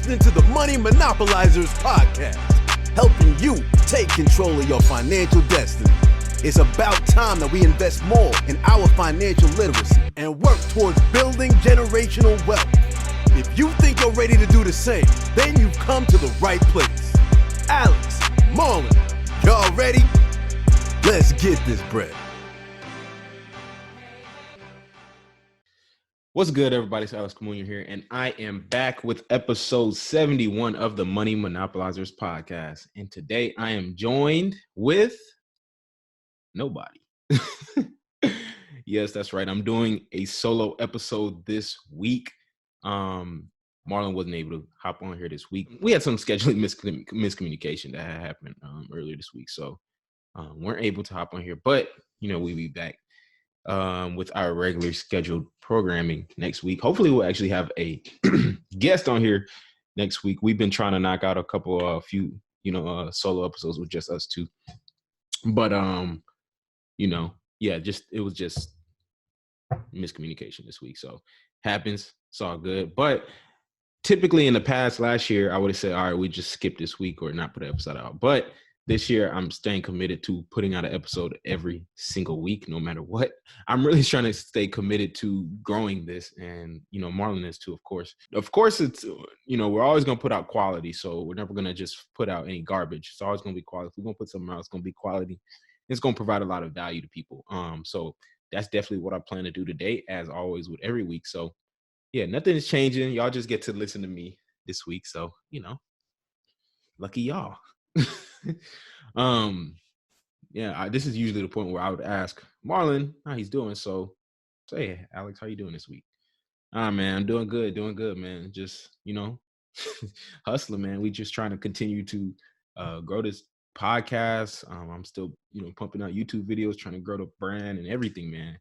listening to the Money Monopolizers podcast, helping you take control of your financial destiny. It's about time that we invest more in our financial literacy and work towards building generational wealth. If you think you're ready to do the same, then you've come to the right place. Alex, Marlon, y'all ready? Let's get this bread. What's good, everybody? It's Alex Camunia here, and I am back with episode 71 of the Money Monopolizers podcast. And today I am joined with nobody. Yes, that's right. I'm doing a solo episode this week. Marlon wasn't able to hop on here this week. We had some scheduling miscommunication that had happened earlier this week, so weren't able to hop on here. But, we'll be back with our regular scheduled programming next week. Hopefully we'll actually have a guest on here next week. We've been trying to knock out a couple solo episodes with just us two. But it was just miscommunication this week. So happens, it's all good. But typically in the past, last year, I would have said, all right, we just skip this week or not put an episode out. But this year, I'm staying committed to putting out an episode every single week, no matter what. I'm really trying to stay committed to growing this, and, Marlon is too, of course. Of course, it's, we're always going to put out quality, so we're never going to just put out any garbage. It's always going to be quality. If we're going to put something out, it's going to be quality. It's going to provide a lot of value to people. So that's definitely what I plan to do today, as always, with every week. So, yeah, nothing's changing. Y'all just get to listen to me this week. So, lucky y'all. This is usually the point where I would ask Marlon how he's doing. So say, Alex, how you doing this week? Man, I'm doing good, man. Just, hustling, man. We just trying to continue to grow this podcast. I'm still, pumping out YouTube videos, trying to grow the brand and everything, man.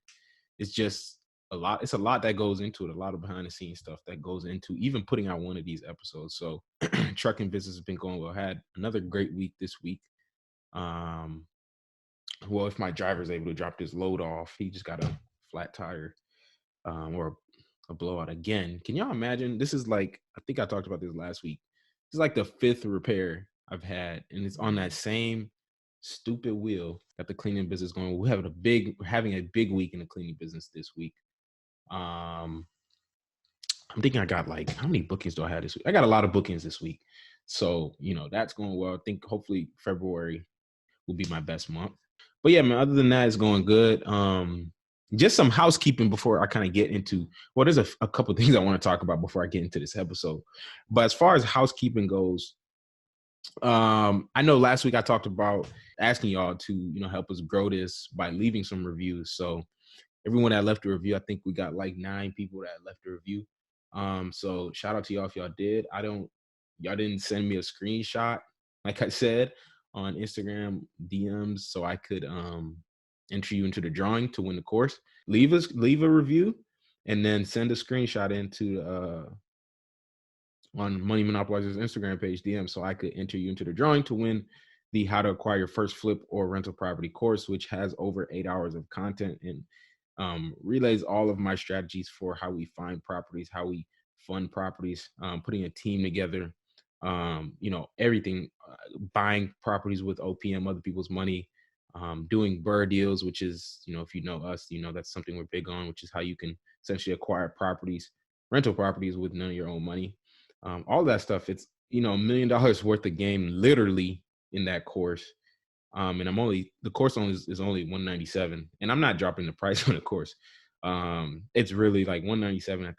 It's just a lot. It's a lot that goes into it, a lot of behind the scenes stuff that goes into even putting out one of these episodes. So trucking business has been going well. I had another great week this week. Well, if my driver's able to drop this load off, he just got a flat tire or a blowout again. Can y'all imagine? This is like, I think I talked about this last week. It's like the 5th repair I've had, and it's on that same stupid wheel that the cleaning business is going. We're having a big week in the cleaning business this week. I'm thinking I got how many bookings do I have this week? I got a lot of bookings this week. So, that's going well. I think hopefully February will be my best month. But yeah, man, other than that, it's going good. Just some housekeeping before I kind of get into, there's a couple of things I want to talk about before I get into this episode. But as far as housekeeping goes, I know last week I talked about asking y'all to, help us grow this by leaving some reviews. So everyone that left a review, I think we got 9 people that left a review. So shout out to y'all if y'all did. Y'all didn't send me a screenshot, like I said, on Instagram DMs, so I could enter you into the drawing to win the course. Leave a review and then send a screenshot into on Money Monopolizers Instagram page DM, so I could enter you into the drawing to win the How to Acquire Your First Flip or Rental Property course, which has over 8 hours of content and relays all of my strategies for how we find properties, how we fund properties, putting a team together, everything, buying properties with OPM, other people's money, doing BRRRR deals, which is, if you know us, that's something we're big on, which is how you can essentially acquire properties, rental properties with none of your own money. All that stuff, it's, $1 million worth of game literally in that course. And the course is only $197, and I'm not dropping the price on the course. It's really like $197 at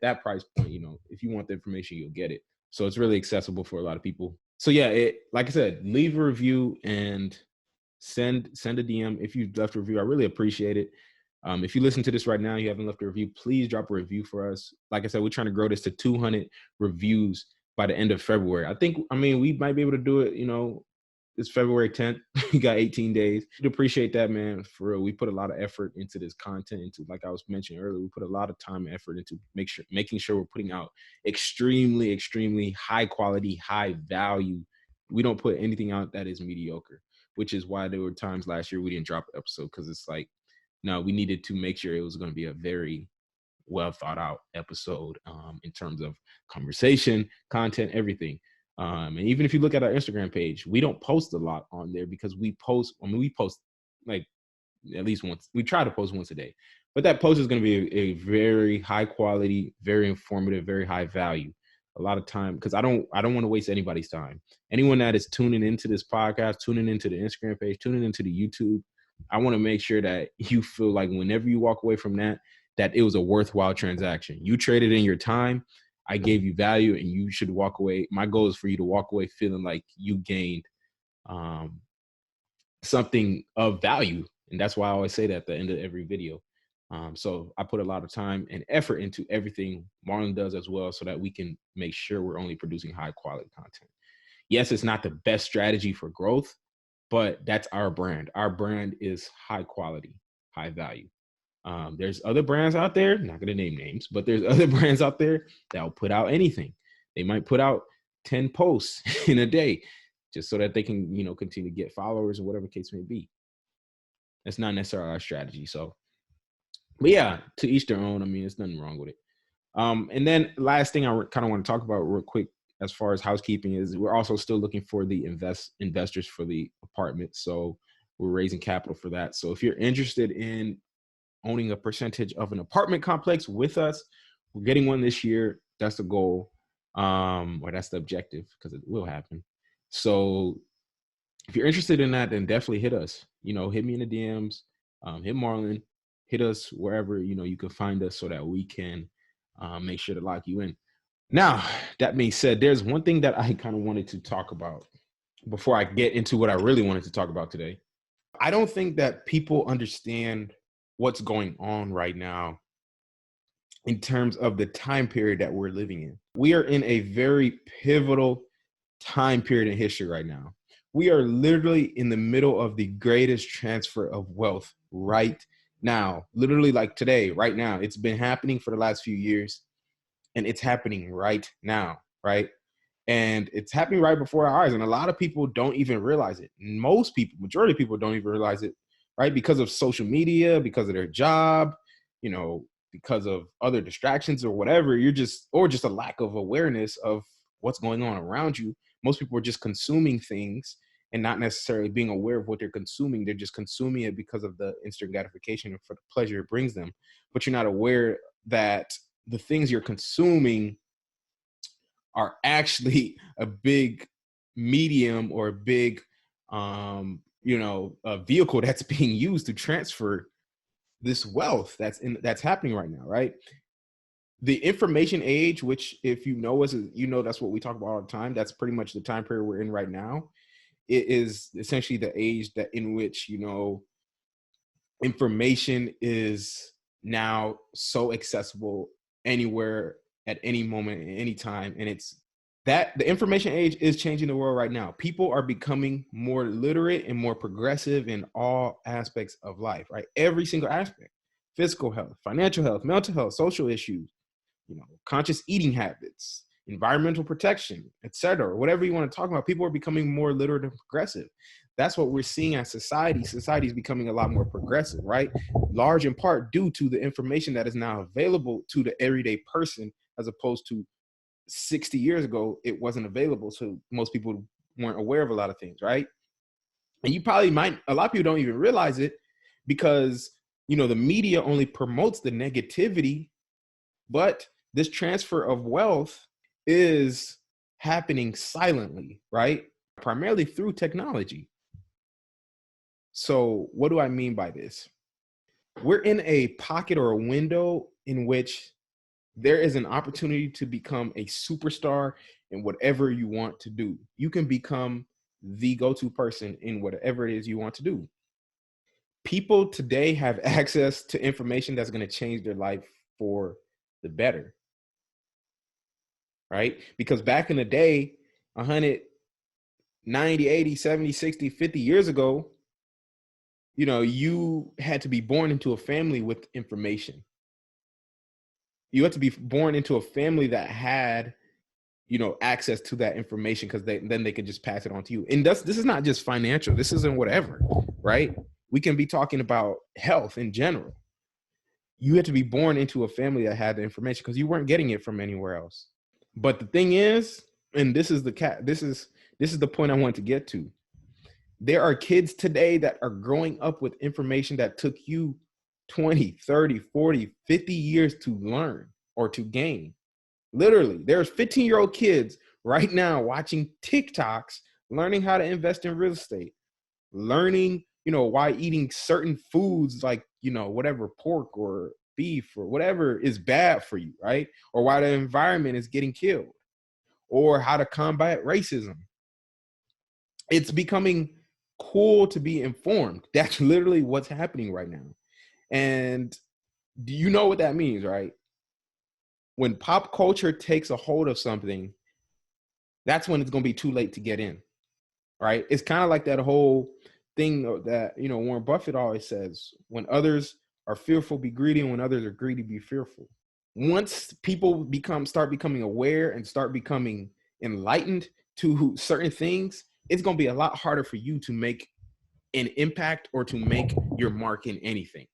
that price point. If you want the information, you'll get it. So it's really accessible for a lot of people. So yeah, like I said, leave a review and send a DM if you left a review. I really appreciate it. If you listen to this right now, you haven't left a review, please drop a review for us. Like I said, we're trying to grow this to 200 reviews by the end of February. We might be able to do it, it's February 10th. We got 18 days. We'd appreciate that, man. For real, we put a lot of effort into this content. Like I was mentioning earlier, we put a lot of time and effort into making sure we're putting out extremely, extremely high quality, high value. We don't put anything out that is mediocre, which is why there were times last year we didn't drop an episode, because it's like, no, we needed to make sure it was going to be a very well thought out episode in terms of conversation, content, everything. And even if you look at our Instagram page, we don't post a lot on there because we post like at least once. We try to post once a day, but that post is going to be a very high quality, very informative, very high value. A lot of time, because I don't want to waste anybody's time. Anyone that is tuning into this podcast, tuning into the Instagram page, tuning into the YouTube, I want to make sure that you feel like whenever you walk away from that it was a worthwhile transaction. You traded in your time. I gave you value, and you should walk away. My goal is for you to walk away feeling like you gained something of value. And that's why I always say that at the end of every video. So I put a lot of time and effort into everything Marlon does as well, so that we can make sure we're only producing high quality content. Yes, it's not the best strategy for growth, but that's our brand. Our brand is high quality, high value. There's other brands out there, not going to name names, but there's other brands out there that will put out anything. They might put out 10 posts in a day just so that they can, continue to get followers or whatever case may be. That's not necessarily our strategy. So, but yeah, to each their own. I mean, there's nothing wrong with it. And then last thing I kind of want to talk about real quick as far as housekeeping is we're also still looking for the investors for the apartment. So we're raising capital for that. So if you're interested in owning a percentage of an apartment complex with us, we're getting one this year. That's the goal, or that's the objective, because it will happen. So if you're interested in that, then definitely hit us. Hit me in the DMs, hit Marlon, hit us wherever you can find us, so that we can make sure to lock you in. Now, that being said, there's one thing that I kind of wanted to talk about before I get into what I really wanted to talk about today. I don't think that people understand what's going on right now in terms of the time period that we're living in. We are in a very pivotal time period in history right now. We are literally in the middle of the greatest transfer of wealth right now. Literally, like today, right now. It's been happening for the last few years, and it's happening right now, right? And it's happening right before our eyes. And a lot of people don't even realize it. Most people, majority of people don't even realize it, right? Because of social media, because of their job, because of other distractions or whatever, or just a lack of awareness of what's going on around you. Most people are just consuming things and not necessarily being aware of what they're consuming. They're just consuming it because of the instant gratification and for the pleasure it brings them. But you're not aware that the things you're consuming are actually a big medium or a big, a vehicle that's being used to transfer this wealth that's happening right now, right? The information age, which if that's what we talk about all the time. That's pretty much the time period we're in right now. It is essentially the age that in which, information is now so accessible anywhere at any moment, at any time. And it's that the information age is changing the world right now. People are becoming more literate and more progressive in all aspects of life, right? Every single aspect: physical health, financial health, mental health, social issues, conscious eating habits, environmental protection, etc. Whatever you want to talk about, people are becoming more literate and progressive. That's what we're seeing as society. Society is becoming a lot more progressive, right? Large in part due to the information that is now available to the everyday person, as opposed to 60 years ago, it wasn't available. So most people weren't aware of a lot of things, right? And a lot of people don't even realize it because, the media only promotes the negativity, but this transfer of wealth is happening silently, right? Primarily through technology. So what do I mean by this? We're in a pocket or a window in which there is an opportunity to become a superstar in whatever you want to do. You can become the go-to person in whatever it is you want to do. People today have access to information that's going to change their life for the better, right? Because back in the day, 100, 90, 80, 70, 60, 50 years ago, you had to be born into a family with information. You had to be born into a family that had, access to that information, because then they could just pass it on to you. And this is not just financial. This isn't whatever, right? We can be talking about health in general. You had to be born into a family that had the information because you weren't getting it from anywhere else. But the thing is, and this is the point I want to get to. There are kids today that are growing up with information that took you 20, 30, 40, 50 years to learn or to gain. Literally, there's 15-year-old kids right now watching TikToks, learning how to invest in real estate, learning, why eating certain foods like, whatever pork or beef or whatever is bad for you, right? Or why the environment is getting killed, or how to combat racism. It's becoming cool to be informed. That's literally what's happening right now. And do you know what that means, right? When pop culture takes a hold of something, that's when it's going to be too late to get in, right? It's kind of like that whole thing that, Warren Buffett always says, when others are fearful, be greedy, and when others are greedy, be fearful. Once people start becoming aware and start becoming enlightened to certain things, it's going to be a lot harder for you to make an impact or to make your mark in anything.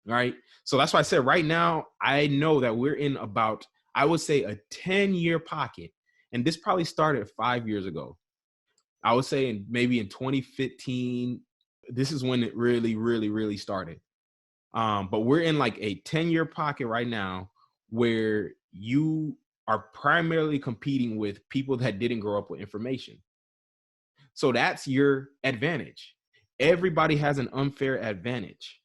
Right? So that's why I said right now, I know that we're in about, I would say, a 10-year pocket. And this probably started 5 years ago. I would say maybe in 2015, this is when it really, really, really started. But we're in like a 10-year pocket right now where you are primarily competing with people that didn't grow up with information. So that's your advantage. Everybody has an unfair advantage.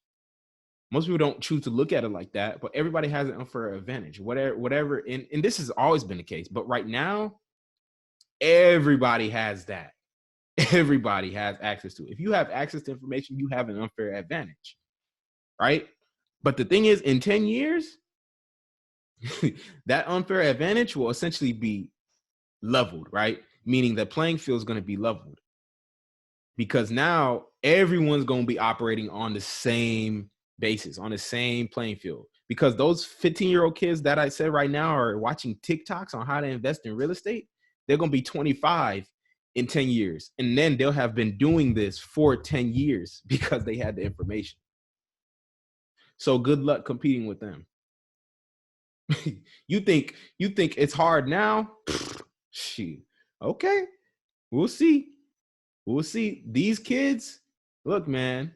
Most people don't choose to look at it like that, but everybody has an unfair advantage. Whatever, and this has always been the case. But right now, everybody has that. Everybody has access to it. If you have access to information, you have an unfair advantage, right? But the thing is, in 10 years, that unfair advantage will essentially be leveled, right? Meaning the playing field is going to be leveled. Because now everyone's going to be operating on the same basis, on the same playing field. Because those 15-year-old kids that I said right now are watching TikToks on how to invest in real estate, they're going to be 25 in 10 years. And then they'll have been doing this for 10 years because they had the information. So good luck competing with them. You think it's hard now? Shoot. Okay. We'll see. We'll see. These kids, look, man,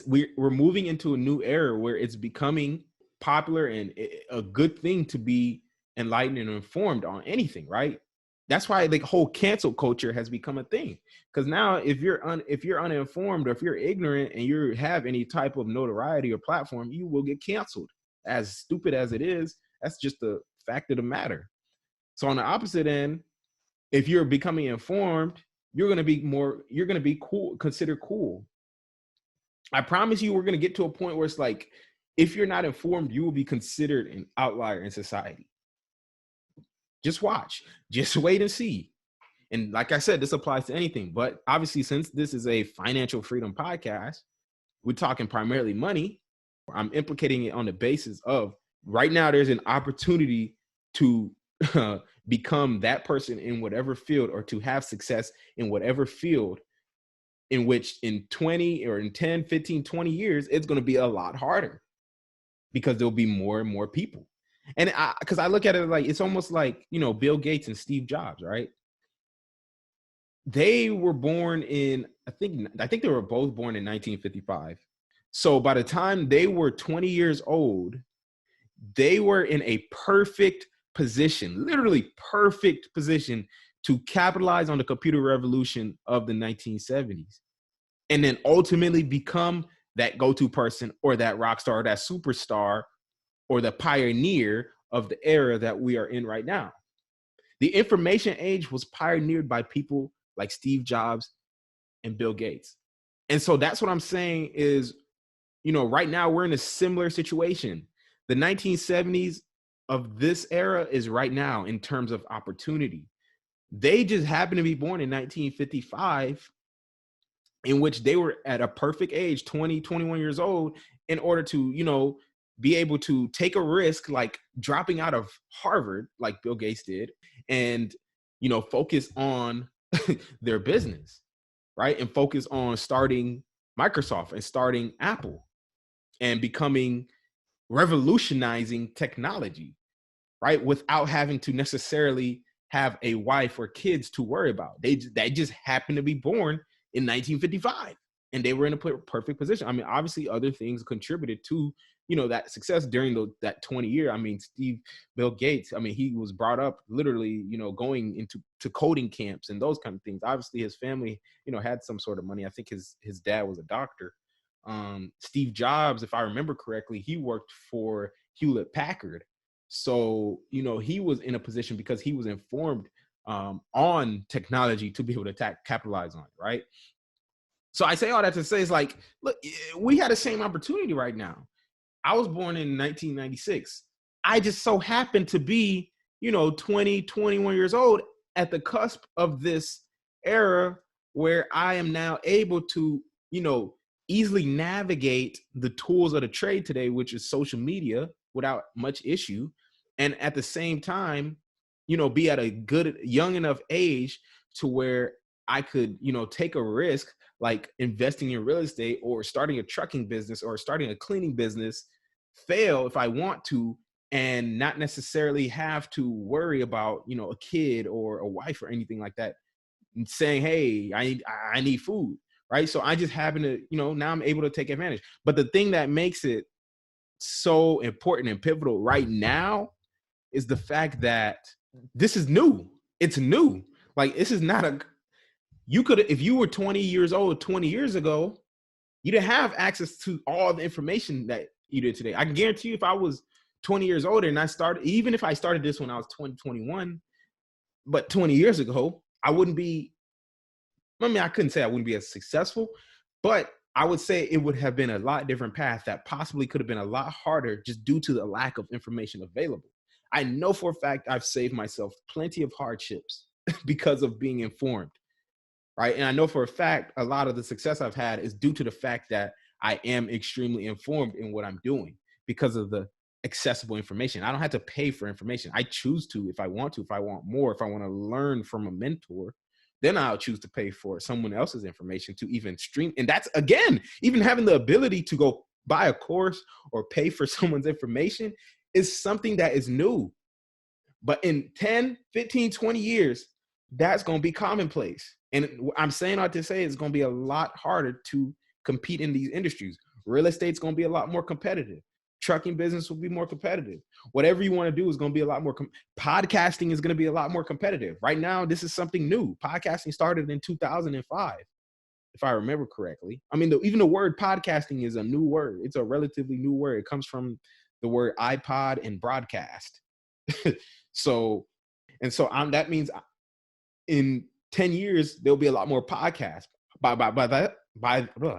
we're moving into a new era where it's becoming popular and a good thing to be enlightened and informed on anything, right? That's why the whole cancel culture has become a thing. Because now, if you're uninformed or if you're ignorant and you have any type of notoriety or platform, you will get canceled. As stupid as it is, that's just the fact of the matter. So on the opposite end, if you're becoming informed, you're going to be cool, considered cool. I promise you, we're going to get to a point where it's like, if you're not informed, you will be considered an outlier in society. Just watch, just wait and see. And like I said, this applies to anything, but obviously, since this is a financial freedom podcast, we're talking primarily money. I'm implicating it on the basis of right now, there's an opportunity to become that person in whatever field, or to have success in whatever field, in which in 20 or in 10, 15, 20 years, it's going to be a lot harder because there'll be more and more people. And because I look at it like, it's almost like, Bill Gates and Steve Jobs, right? They were born in, I think they were both born in 1955. So by the time they were 20 years old, they were in a perfect position, literally perfect position, to capitalize on the computer revolution of the 1970s. And then ultimately become that go-to person, or that rock star, or that superstar, or the pioneer of the era that we are in right now. The information age was pioneered by people like Steve Jobs and Bill Gates. And so that's what I'm saying is, right now we're in a similar situation. The 1970s of this era is right now in terms of opportunity. They just happen to be born in 1955, in which they were at a perfect age, 20, 21 years old, in order to, be able to take a risk like dropping out of Harvard, like Bill Gates did, and, focus on their business, right? And focus on starting Microsoft and starting Apple. and revolutionizing technology, right? Without having to necessarily have a wife or kids to worry about. They just happened to be born in 1955 and they were in a perfect position. I mean, obviously other things contributed to, that success during that 20-year. I mean, Bill Gates, I mean, he was brought up literally, going into coding camps and those kind of things. Obviously his family, had some sort of money. I think his dad was a doctor. Steve Jobs, if I remember correctly, he worked for Hewlett Packard. So, he was in a position because he was informed on technology to be able to capitalize on it, right? So I say all that to say is like, look, we had the same opportunity right now. I was born in 1996. I just so happened to be, 20, 21 years old at the cusp of this era where I am now able to, easily navigate the tools of the trade today, which is social media, without much issue. And at the same time, be at a good young enough age to where I could, take a risk like investing in real estate or starting a trucking business or starting a cleaning business, fail if I want to, and not necessarily have to worry about, a kid or a wife or anything like that saying, hey, I need food. Right. So I just happen to, now I'm able to take advantage. But the thing that makes it so important and pivotal right now is the fact that this is new. It's new. Like, this is not if you were 20 years old 20 years ago, you didn't have access to all the information that you did today. I can guarantee you if I was 20 years older and even if I started this when I was 21, but 20 years ago, I couldn't say I wouldn't be as successful, but I would say it would have been a lot different path that possibly could have been a lot harder just due to the lack of information available. I know for a fact I've saved myself plenty of hardships because of being informed, right? And I know for a fact a lot of the success I've had is due to the fact that I am extremely informed in what I'm doing because of the accessible information. I don't have to pay for information. I choose to if I want to, if I want more, if I want to learn from a mentor, then I'll choose to pay for someone else's information to even stream. And that's, again, even having the ability to go buy a course or pay for someone's information is something that is new. But in 10, 15, 20 years, that's going to be commonplace. And I'm saying all to say it's going to be a lot harder to compete in these industries. Real estate's going to be a lot more competitive. Trucking business will be more competitive. Whatever you want to do is going to be a lot more. Podcasting is going to be a lot more competitive. Right now, this is something new. Podcasting started in 2005, if I remember correctly. I mean, even the word podcasting is a new word. It's a relatively new word. It comes from the word iPod and broadcast. So that means in 10 years, there'll be a lot more podcasts. I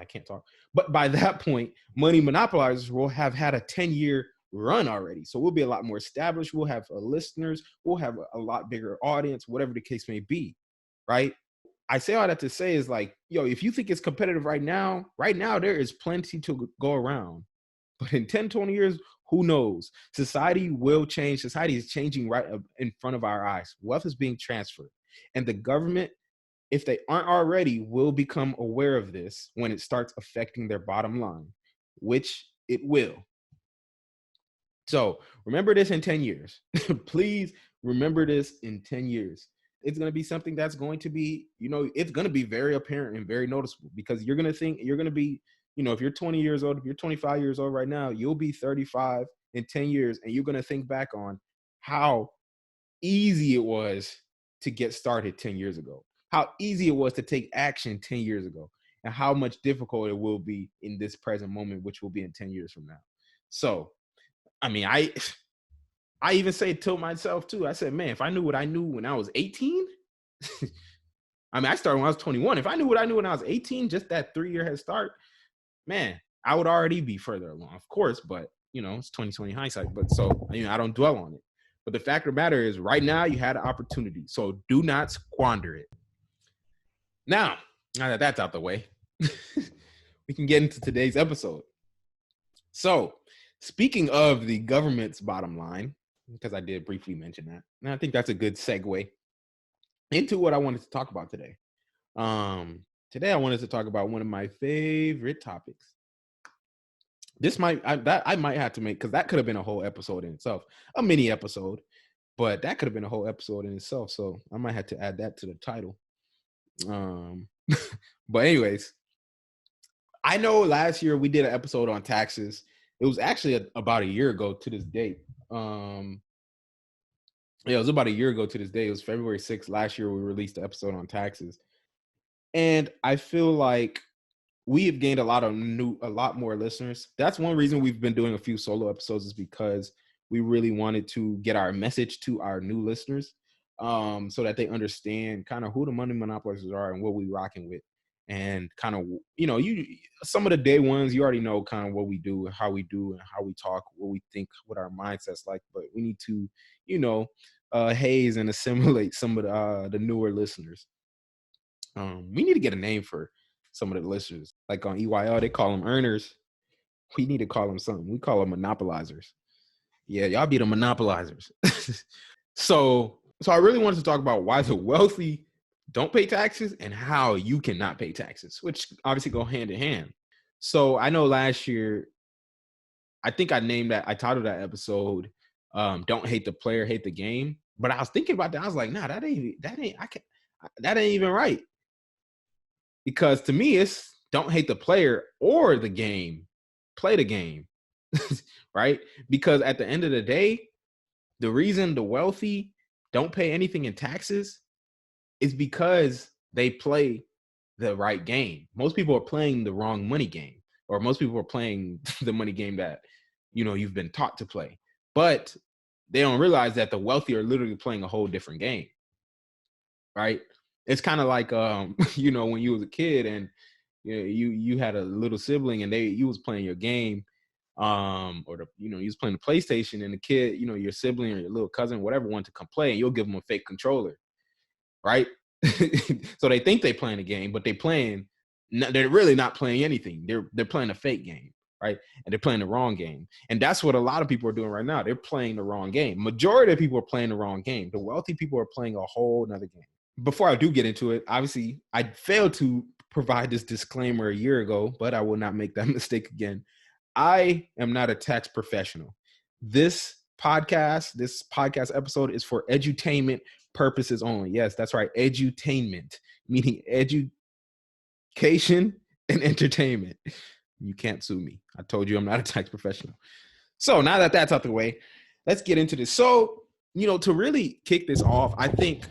can't talk. But by that point, Money Monopolizers will have had a 10-year run already. So we'll be a lot more established. We'll have listeners. We'll have a lot bigger audience, whatever the case may be, right? I say all that to say is like, if you think it's competitive right now, there is plenty to go around. But in 10, 20 years, who knows? Society will change. Society is changing right in front of our eyes. Wealth is being transferred. And the government, if they aren't already, will become aware of this when it starts affecting their bottom line, which it will. So remember this in 10 years. Please remember this in 10 years. It's going to be something that's going to be, it's going to be very apparent and very noticeable because you're going to be, if you're 20 years old, if you're 25 years old right now, you'll be 35 in 10 years. And you're going to think back on how easy it was to get started 10 years ago, how easy it was to take action 10 years ago, and how much difficult it will be in this present moment, which will be in 10 years from now. So, I mean, I even say to myself too, I said, man, if I knew what I knew when I was 18, I mean, I started when I was 21. If I knew what I knew when I was 18, just that 3-year head start, man, I would already be further along, of course, but it's 2020 hindsight. But so, I don't dwell on it. But the fact of the matter is right now you had an opportunity. So do not squander it. Now that that's out the way, we can get into today's episode. So speaking of the government's bottom line, because I did briefly mention that, and I think that's a good segue into what I wanted to talk about today. Today I wanted to talk about one of my favorite topics, I might have to make, because that could have been a whole episode in itself, a mini episode, but that could have been a whole episode in itself. So I might have to add that to the title. But anyways, I know last year we did an episode on taxes. It was actually about a year ago to this date. Yeah, it was about a year ago to this day. It was February 6th last year. We released the episode on taxes, and I feel like we have gained a lot more listeners. That's one reason we've been doing a few solo episodes, is because we really wanted to get our message to our new listeners, so that they understand kind of who the money monopolizers are and what we rocking with, and kind of, some of the day ones, you already know kind of what we do, how we do, and how we talk, what we think, what our mindset's like. But we need to, haze and assimilate some of the newer listeners. We need to get a name for some of the listeners. Like on EYL, they call them earners. We need to call them something. We call them monopolizers. Yeah, y'all be the monopolizers. So I really wanted to talk about why the wealthy don't pay taxes and how you cannot pay taxes, which obviously go hand in hand. So I know last year, I think I titled that episode, "Don't Hate the Player, Hate the Game." But I was thinking about that. I was like, nah, that ain't even right. Because to me, it's don't hate the player or the game, play the game, right? Because at the end of the day, the reason the wealthy don't pay anything in taxes is because they play the right game. Most people are playing the wrong money game, or most people are playing the money game that, you've been taught to play. But they don't realize that the wealthy are literally playing a whole different game, right? It's kind of like, when you was a kid and you had a little sibling and you was playing your game, or you was playing the PlayStation, and the kid, your sibling or your little cousin, whatever, wanted to come play, and you'll give them a fake controller, right? So they think they're playing a game, but they're really not playing anything. They're playing a fake game, right? And they're playing the wrong game. And that's what a lot of people are doing right now. They're playing the wrong game. Majority of people are playing the wrong game. The wealthy people are playing a whole nother game. Before I do get into it, obviously, I failed to provide this disclaimer a year ago, but I will not make that mistake again. I am not a tax professional. This podcast episode is for edutainment purposes only. Yes, that's right. Edutainment, meaning education and entertainment. You can't sue me. I told you I'm not a tax professional. So now that that's out the way, let's get into this. So, to really kick this off, I think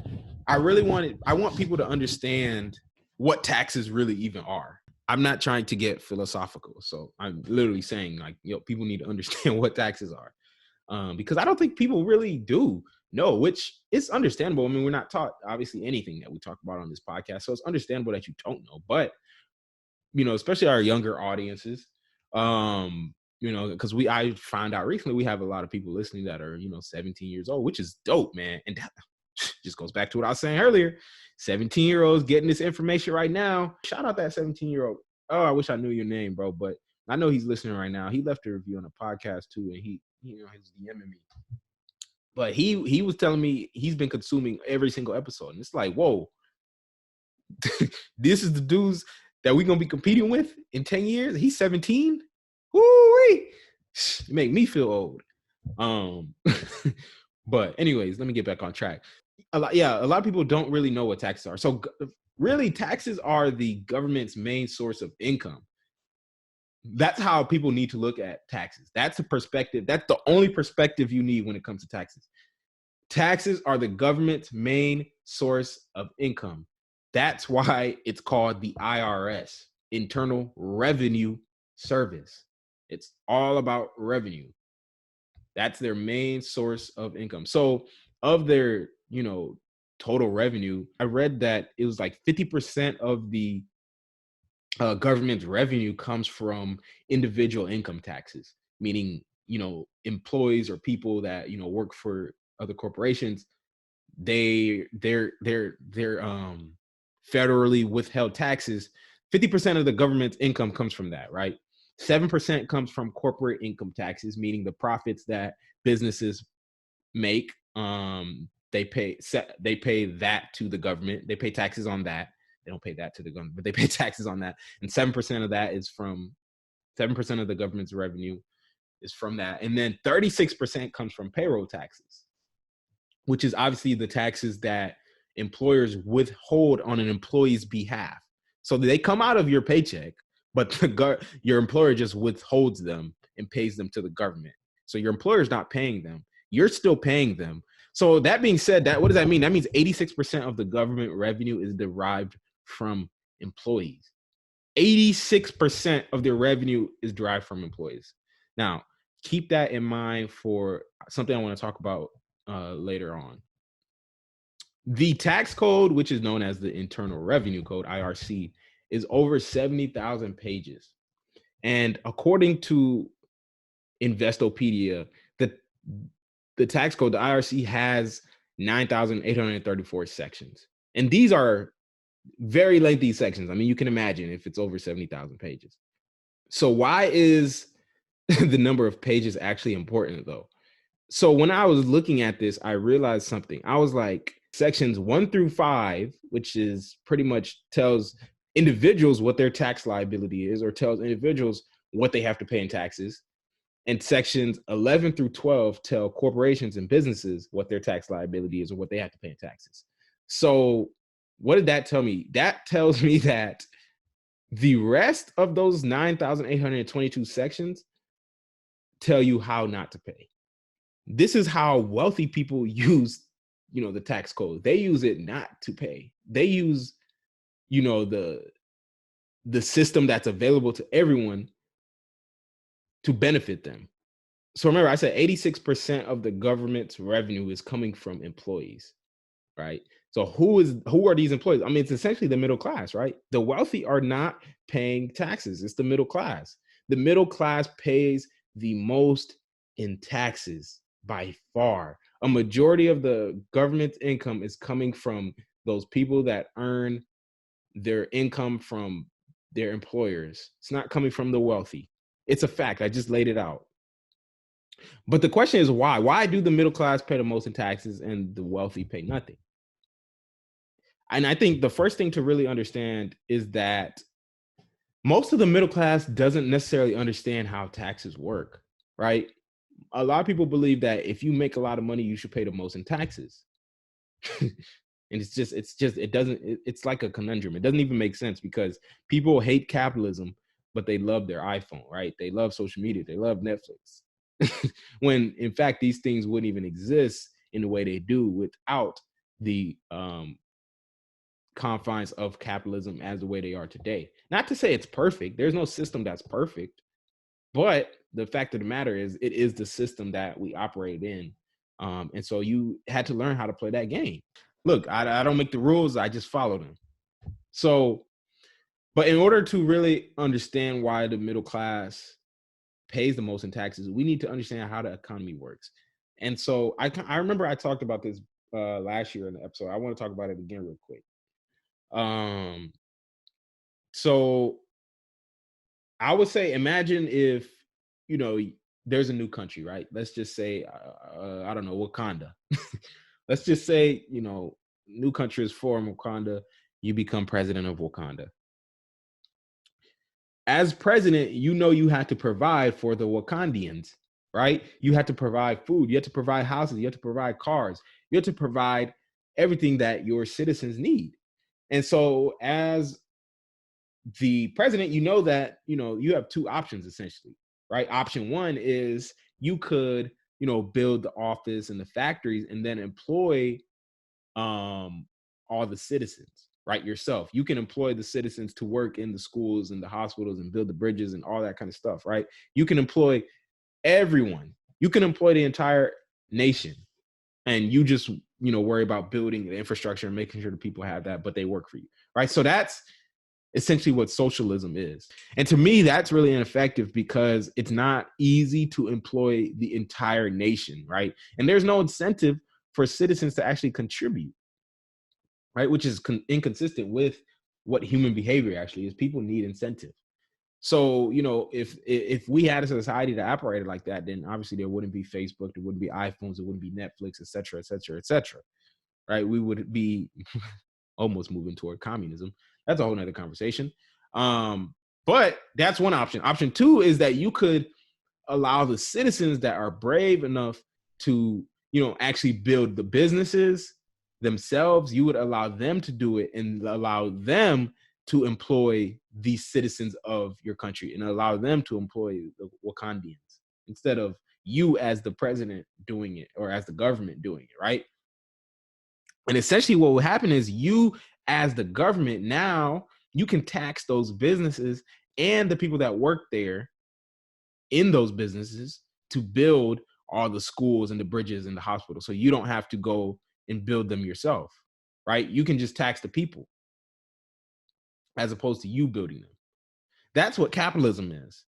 I want people to understand what taxes really even are. I'm not trying to get philosophical. So I'm literally saying, like, people need to understand what taxes are. Because I don't think people really do know, which is understandable. I mean, we're not taught, obviously, anything that we talk about on this podcast. So it's understandable that you don't know. But, especially our younger audiences, because I found out recently we have a lot of people listening that are, 17 years old, which is dope, man. And that just goes back to what I was saying earlier. 17-year-olds getting this information right now. Shout out that 17-year-old. Oh, I wish I knew your name, bro. But I know he's listening right now. He left a review on a podcast too, and he's DMing me. But he was telling me he's been consuming every single episode, and it's like, whoa, this is the dudes that we're gonna be competing with in 10 years. He's 17. Woo-wee. It make me feel old. But anyways, let me get back on track. A lot of people don't really know what taxes are. So really, taxes are the government's main source of income. That's how people need to look at taxes. That's a perspective. That's the only perspective you need when it comes to taxes. Taxes are the government's main source of income. That's why it's called the IRS, Internal Revenue Service. It's all about revenue. That's their main source of income. So of their, total revenue, I read that it was like 50% of the government's revenue comes from individual income taxes, meaning, employees or people that, work for other corporations. They're federally withheld taxes. 50% of the government's income comes from that, right? 7% comes from corporate income taxes, meaning the profits that businesses make. They pay that to the government. They pay taxes on that. They don't pay that to the government, but they pay taxes on that. And 7% of that is from 7% of the government's revenue is from that. And then 36% comes from payroll taxes, which is obviously the taxes that employers withhold on an employee's behalf. So they come out of your paycheck, but your employer just withholds them and pays them to the government. So your employer's not paying them. You're still paying them. So that being said, what does that mean? That means 86% of the government revenue is derived from employees. 86% of their revenue is derived from employees. Now, keep that in mind for something I want to talk about later on. The tax code, which is known as the Internal Revenue Code, IRC, is over 70,000 pages. And according to Investopedia, the tax code, the IRC, has 9,834 sections. And these are very lengthy sections. I mean, you can imagine if it's over 70,000 pages. So why is the number of pages actually important, though? So when I was looking at this, I realized something. I was like, sections 1 through 5, which is pretty much tells individuals what their tax liability is, or tells individuals what they have to pay in taxes. And sections 11 through 12 tell corporations and businesses what their tax liability is or what they have to pay in taxes. So what did that tell me? That tells me that the rest of those 9,822 sections tell you how not to pay. This is how wealthy people use, the tax code. They use it not to pay. They use, the system that's available to everyone to benefit them. So remember, I said 86% of the government's revenue is coming from employees, right? So who are these employees? I mean, it's essentially the middle class, right? The wealthy are not paying taxes. It's the middle class. The middle class pays the most in taxes by far. A majority of the government's income is coming from those people that earn their income from their employers. It's not coming from the wealthy. It's a fact. I just laid it out. But the question is why? Why do the middle class pay the most in taxes and the wealthy pay nothing? And I think the first thing to really understand is that most of the middle class doesn't necessarily understand how taxes work, right? A lot of people believe that if you make a lot of money, you should pay the most in taxes. And it's like a conundrum. It doesn't even make sense because people hate capitalism, but they love their iPhone, right? They love social media. They love Netflix. When in fact, these things wouldn't even exist in the way they do without the confines of capitalism as the way they are today. Not to say it's perfect. There's no system that's perfect, but the fact of the matter is it is the system that we operate in. And so you had to learn how to play that game. Look, I don't make the rules. I just follow them. So, but in order to really understand why the middle class pays the most in taxes, we need to understand how the economy works. And so I remember I talked about this last year in the episode. I want to talk about it again real quick. So I would say, imagine if, there's a new country, right? Let's just say, I don't know, Wakanda. Let's just say, new country is formed, Wakanda. You become president of Wakanda. As president, you have to provide for the Wakandians, right? You have to provide food. You have to provide houses. You have to provide cars. You have to provide everything that your citizens need. And so as the president, that, you have two options essentially, right? Option one is you could, build the office and the factories and then employ all the citizens, right? Yourself. You can employ the citizens to work in the schools and the hospitals and build the bridges and all that kind of stuff, right? You can employ everyone. You can employ the entire nation, and you just, worry about building the infrastructure and making sure the people have that, but they work for you, right? So that's essentially what socialism is. And to me, that's really ineffective because it's not easy to employ the entire nation, right? And there's no incentive for citizens to actually contribute, right? Which is inconsistent with what human behavior actually is. People need incentive. So, if we had a society that operated like that, then obviously there wouldn't be Facebook, there wouldn't be iPhones, there wouldn't be Netflix, et cetera, et cetera, et cetera, right? We would be almost moving toward communism. That's a whole nother conversation. But that's one option. Option two is that you could allow the citizens that are brave enough to, actually build the businesses themselves. You would allow them to do it and allow them to employ the citizens of your country and allow them to employ the Wakandians instead of you as the president doing it or as the government doing it, right? And essentially what will happen is you as the government, now you can tax those businesses and the people that work there in those businesses to build all the schools and the bridges and the hospitals. So you don't have to go and build them yourself, right? You can just tax the people as opposed to you building them. That's what capitalism is.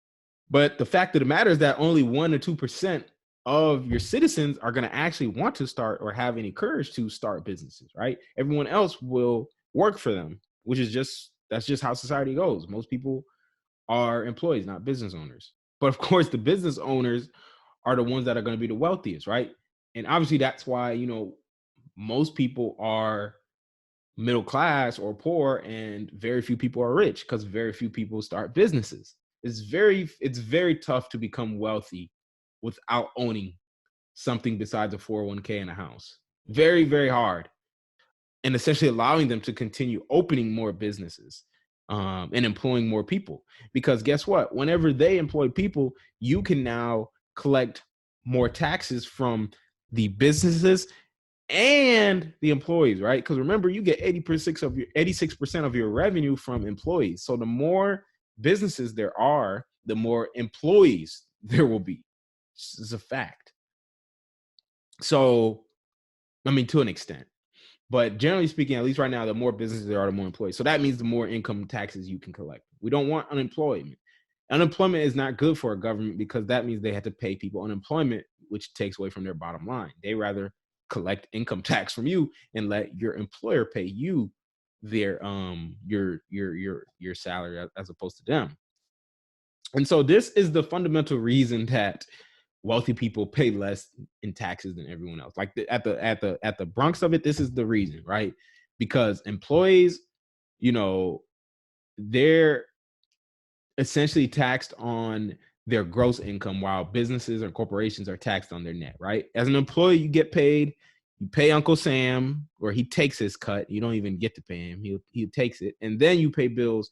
But the fact of the matter is that only 1 or 2% of your citizens are going to actually want to start or have any courage to start businesses, right? Everyone else will work for them, which is that's just how society goes. Most people are employees, not business owners. But of course, the business owners are the ones that are going to be the wealthiest, right? And obviously that's why, most people are middle class or poor and very few people are rich, because very few people start businesses. It's very tough to become wealthy without owning something besides a 401k and a house. Very, very hard. And essentially allowing them to continue opening more businesses and employing more people. Because guess what? Whenever they employ people, you can now collect more taxes from the businesses and the employees, right? Because remember, you get 86% of your revenue from employees. So the more businesses there are, the more employees there will be. This is a fact. So, I mean, to an extent. But generally speaking, at least right now, the more businesses there are, the more employees. So that means the more income taxes you can collect. We don't want unemployment. Unemployment is not good for a government because that means they have to pay people unemployment, which takes away from their bottom line. They rather collect income tax from you and let your employer pay you their your salary as opposed to them. And so this is the fundamental reason that wealthy people pay less in taxes than everyone else. Like at the Bronx of it, this is the reason, right? Because employees, they're essentially taxed on their gross income, while businesses or corporations are taxed on their net, right? As an employee, you get paid, you pay Uncle Sam, or he takes his cut. You don't even get to pay him. He takes it. And then you pay bills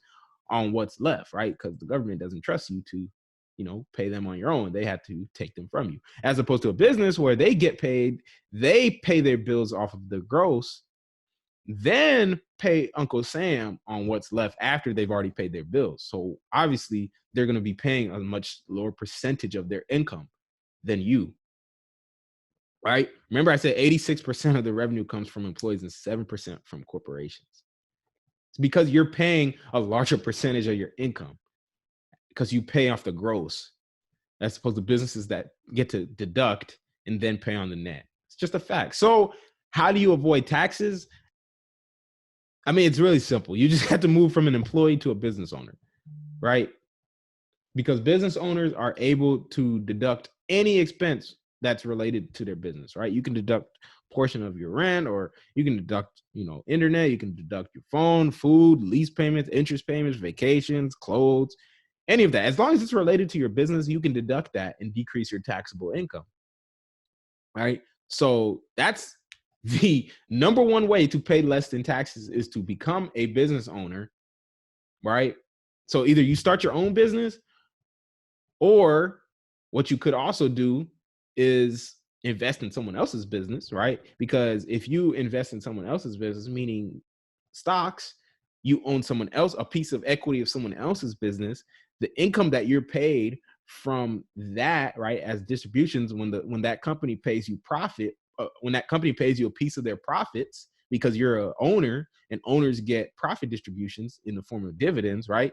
on what's left, right? Because the government doesn't trust you to, pay them on your own. They have to take them from you. As opposed to a business where they get paid, they pay their bills off of the gross, then pay Uncle Sam on what's left after they've already paid their bills. So obviously they're going to be paying a much lower percentage of their income than you, right? Remember I said 86% of the revenue comes from employees and 7% from corporations. It's because you're paying a larger percentage of your income because you pay off the gross, as opposed to businesses that get to deduct and then pay on the net. It's just a fact. So how do you avoid taxes? I mean, it's really simple. You just have to move from an employee to a business owner, right? Because business owners are able to deduct any expense that's related to their business, right? You can deduct a portion of your rent, or you can deduct, internet, you can deduct your phone, food, lease payments, interest payments, vacations, clothes, any of that. As long as it's related to your business, you can deduct that and decrease your taxable income, right? So that's the number one way to pay less in taxes, is to become a business owner, right? So either you start your own business, or what you could also do is invest in someone else's business, right? Because if you invest in someone else's business, meaning stocks, you own someone else, a piece of equity of someone else's business, the income that you're paid from that, right, as distributions, when that company pays you profit, when that company pays you a piece of their profits, because you're an owner and owners get profit distributions in the form of dividends, right?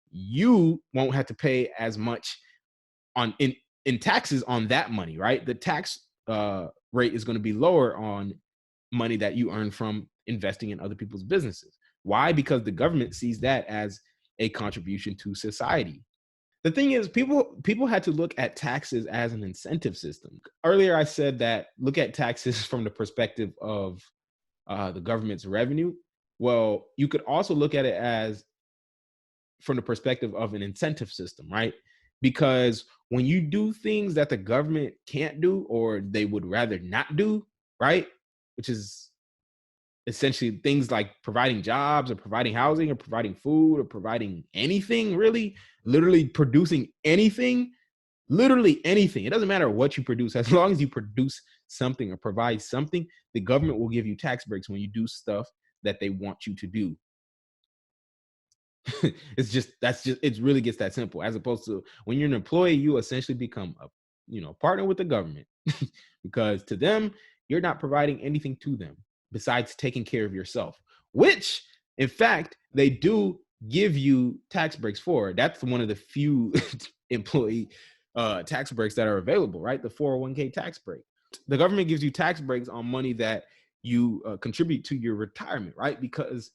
You won't have to pay as much in taxes on that money, right? The tax rate is going to be lower on money that you earn from investing in other people's businesses. Why? Because the government sees that as a contribution to society. The thing is, people had to look at taxes as an incentive system. Earlier, I said that look at taxes from the perspective of the government's revenue. Well, you could also look at it as from the perspective of an incentive system, right? Because when you do things that the government can't do or they would rather not do, right? Which is essentially things like providing jobs or providing housing or providing food or providing anything, really, literally producing anything, literally anything. It doesn't matter what you produce. As long as you produce something or provide something, the government will give you tax breaks when you do stuff that they want you to do. It really gets that simple. As opposed to when you're an employee, you essentially become a partner with the government because to them, you're not providing anything to them besides taking care of yourself, which in fact they do give you tax breaks for. That's one of the few employee tax breaks that are available, right? The 401k tax break. The government gives you tax breaks on money that you contribute to your retirement, right? Because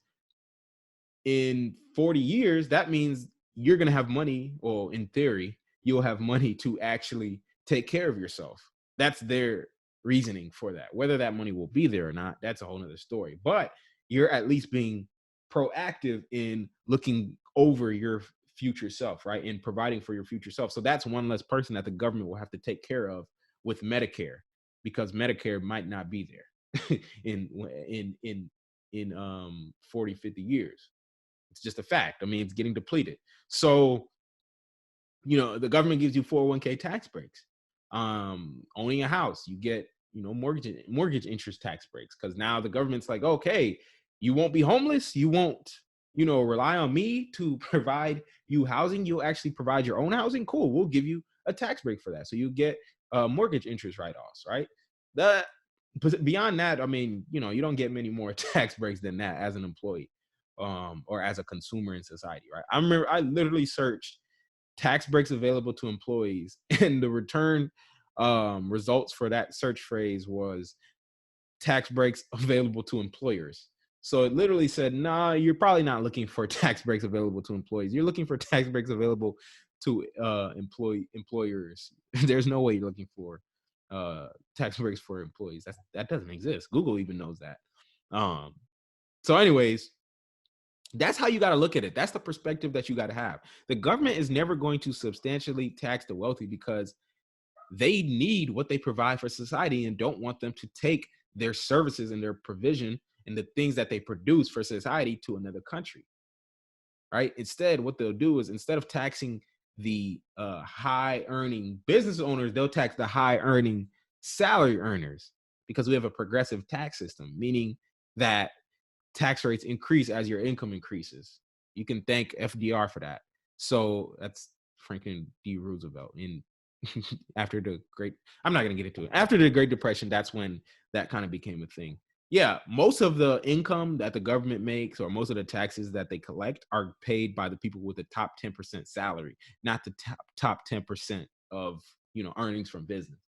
in 40 years, that means you're going to have money, or in theory, you'll have money to actually take care of yourself. That's their reasoning for that. Whether that money will be there or not, that's a whole nother story. But you're at least being proactive in looking over your future self, right? And providing for your future self. So that's one less person that the government will have to take care of with Medicare, because Medicare might not be there in 40, 50 years. It's just a fact. I mean, it's getting depleted. So, the government gives you 401k tax breaks. Owning a house, you get, mortgage interest tax breaks, because now the government's like, okay, you won't be homeless. You won't, rely on me to provide you housing. You'll actually provide your own housing. Cool. We'll give you a tax break for that. So you get mortgage interest write-offs, right? But beyond that, I mean, you don't get many more tax breaks than that as an employee. Or as a consumer in society, right? I remember I literally searched tax breaks available to employees, and the return results for that search phrase was tax breaks available to employers. So it literally said, nah, you're probably not looking for tax breaks available to employees. You're looking for tax breaks available to employers. There's no way you're looking for tax breaks for employees. That doesn't exist. Google even knows that. So anyways, that's how you got to look at it. That's the perspective that you got to have. The government is never going to substantially tax the wealthy because they need what they provide for society and don't want them to take their services and their provision and the things that they produce for society to another country, right? Instead, what they'll do is, instead of taxing the high earning business owners, they'll tax the high earning salary earners, because we have a progressive tax system, meaning that tax rates increase as your income increases. You can thank FDR for that. So that's Franklin D. Roosevelt. In after the Great, I'm not going to get into it. After the Great Depression, that's when that kind of became a thing. Yeah, most of the income that the government makes, or most of the taxes that they collect, are paid by the people with the top 10% salary, not the top 10% of earnings from business.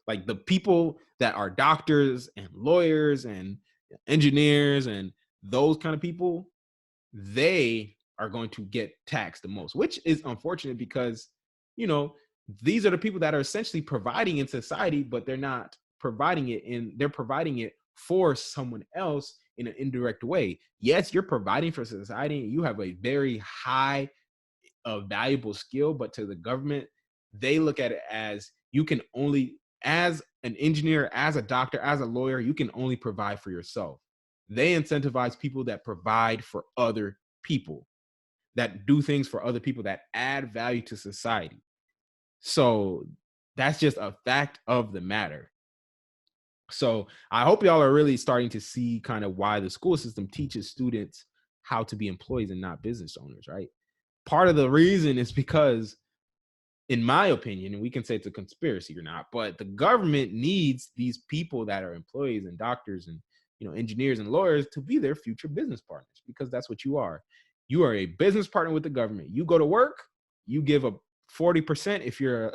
Like the people that are doctors and lawyers and engineers and those kind of people, they are going to get taxed the most, which is unfortunate because, these are the people that are essentially providing in society, but they're not providing it they're providing it for someone else in an indirect way. Yes, you're providing for society and you have a very high, valuable skill, but to the government, they look at it as you can only, as an engineer, as a doctor, as a lawyer, you can only provide for yourself. They incentivize people that provide for other people, that do things for other people, that add value to society. So that's just a fact of the matter. So I hope y'all are really starting to see kind of why the school system teaches students how to be employees and not business owners, right? Part of the reason is because, in my opinion, and we can say it's a conspiracy or not, but the government needs these people that are employees and doctors and engineers and lawyers to be their future business partners, because that's what you are. You are a business partner with the government. You go to work, you give a 40% if you're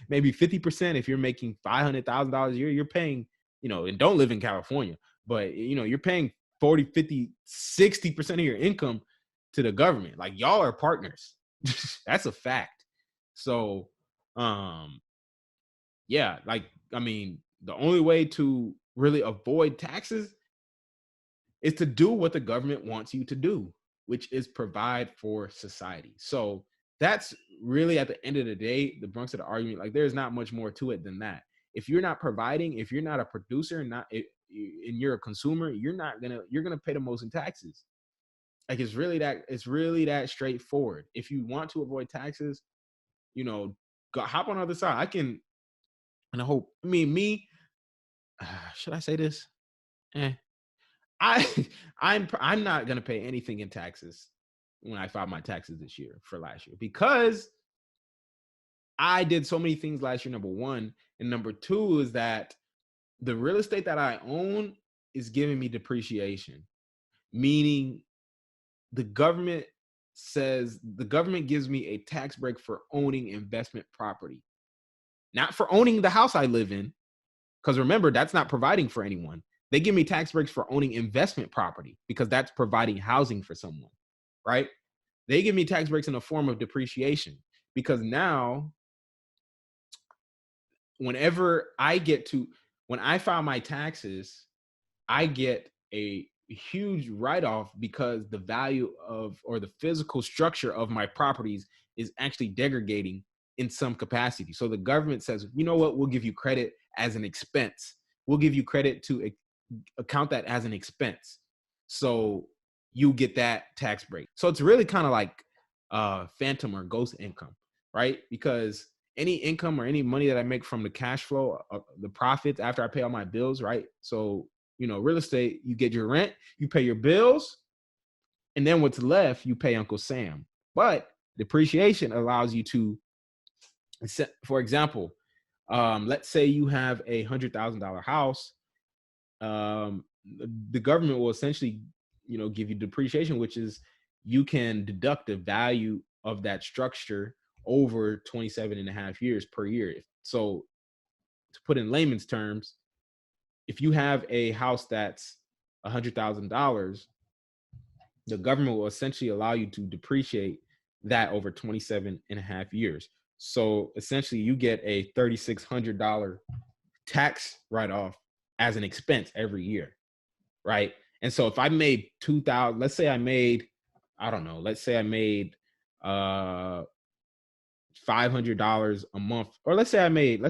maybe 50% if you're making $500,000 a year. You're paying, and don't live in California, but you're paying 40, 50, 60% of your income to the government. Like, y'all are partners. That's a fact. So, yeah, like, I mean, the only way to really avoid taxes is to do what the government wants you to do. which is provide for society. So that's really, at the end of the day, the Bronx of the argument. Like, there's not much more to it than that. If you're not providing, if you're not a producer, and you're a consumer, you're gonna pay the most in taxes. Like, it's really that straightforward. If you want to avoid taxes, hop on the other side. And I hope, should I say this? I'm not gonna pay anything in taxes when I filed my taxes this year for last year, because I did so many things last year, number one. And number two is that the real estate that I own is giving me depreciation, meaning the government gives me a tax break for owning investment property, not for owning the house I live in. Because remember, that's not providing for anyone. They give me tax breaks for owning investment property, because that's providing housing for someone, right? They give me tax breaks in the form of depreciation, because now when I file my taxes, I get a huge write-off, because the value or the physical structure of my properties is actually degrading in some capacity. So the government says, you know what, we'll give you credit as an expense. We'll give you credit to account that as an expense. So you get that tax break. So it's really kind of like phantom or ghost income, right? Because any income or any money that I make from the cash flow, the profits after I pay all my bills, right? So, real estate, you get your rent, you pay your bills, and then what's left, you pay Uncle Sam. But depreciation allows you to, for example, let's say you have a $100,000 house. The government will essentially, give you depreciation, which is you can deduct the value of that structure over 27 and a half years per year. So to put in layman's terms, if you have a house that's $100,000, the government will essentially allow you to depreciate that over 27 and a half years. So essentially you get a $3,600 tax write-off as an expense every year, right? And so if I made $2,000, let's say I made $500 a month, or let's say I made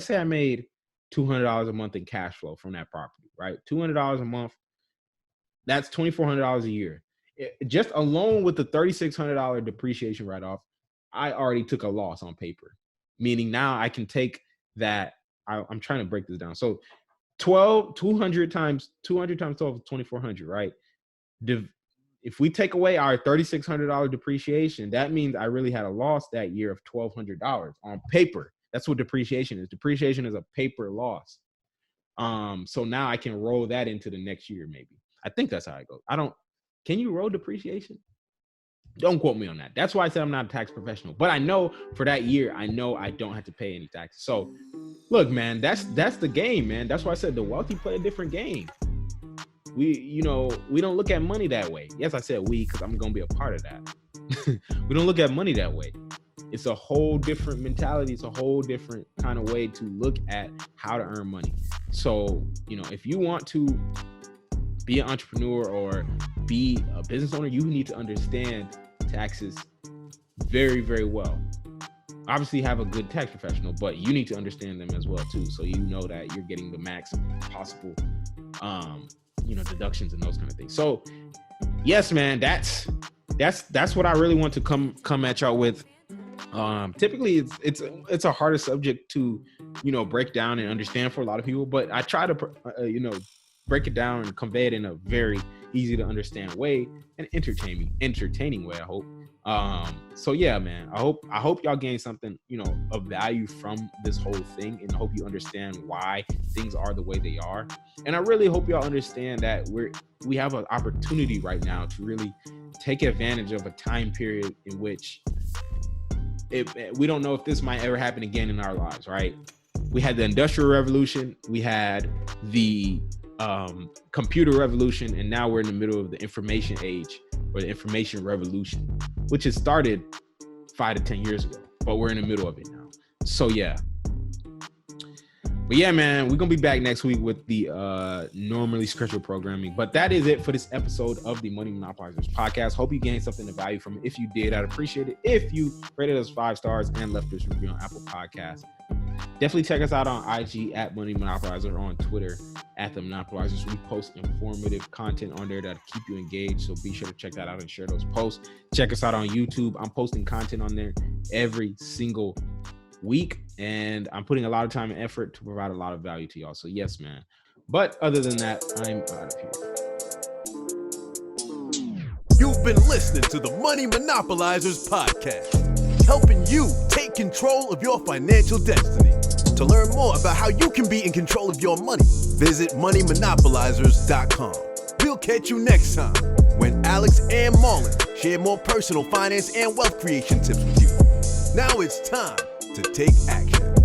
$200 a month in cash flow from that property, right? $200 a month, that's $2,400 a year. Just alone with the $3,600 depreciation write-off, I already took a loss on paper, meaning now I can take that. I'm trying to break this down. So 200 times 12 is 2,400, right? If we take away our $3,600 depreciation, that means I really had a loss that year of $1,200 on paper. That's what depreciation is. Depreciation is a paper loss. So now I can roll that into the next year, maybe. I think that's how it goes. Can you roll depreciation? Don't quote me on that. That's why I said I'm not a tax professional. But I know for that year, I don't have to pay any taxes. So look, man, that's the game, man. That's why I said the wealthy play a different game. We don't look at money that way. Yes, I said we, because I'm going to be a part of that. We don't look at money that way. It's a whole different mentality. It's a whole different kind of way to look at how to earn money. So, if you want to be an entrepreneur or be a business owner, you need to understand taxes very, very well. Obviously have a good tax professional, but you need to understand them as well too. So you know that you're getting the max possible, deductions and those kind of things. So yes, man, that's what I really want to come at y'all with. Typically it's a harder subject to, break down and understand for a lot of people, but I try to, break it down and convey it in a very easy to understand way and entertaining way, I hope. So yeah, man, I hope y'all gain something, of value from this whole thing, and I hope you understand why things are the way they are. And I really hope y'all understand that we have an opportunity right now to really take advantage of a time period in which we don't know if this might ever happen again in our lives, right? We had the Industrial Revolution, we had the computer revolution, and now we're in the middle of the information age, or the information revolution, which has started 5 to 10 years ago, but we're in the middle of it now. So yeah, But yeah, man, we're going to be back next week with the normally scheduled programming. But that is it for this episode of the Money Monopolizers podcast. Hope you gained something of value from it. If you did, I'd appreciate it if you rated us 5 stars and left us a review on Apple Podcasts. Definitely check us out on IG at Money Monopolizer, or on Twitter at The Monopolizers. We post informative content on there that'll keep you engaged. So be sure to check that out and share those posts. Check us out on YouTube. I'm posting content on there every single week, and I'm putting a lot of time and effort to provide a lot of value to y'all. So yes, man. But other than that, I'm out of here. You've been listening to the Money Monopolizers podcast, helping you take control of your financial destiny. To learn more about how you can be in control of your money, visit moneymonopolizers.com. We'll catch you next time when Alex and Marlon share more personal finance and wealth creation tips with you. Now it's time to take action.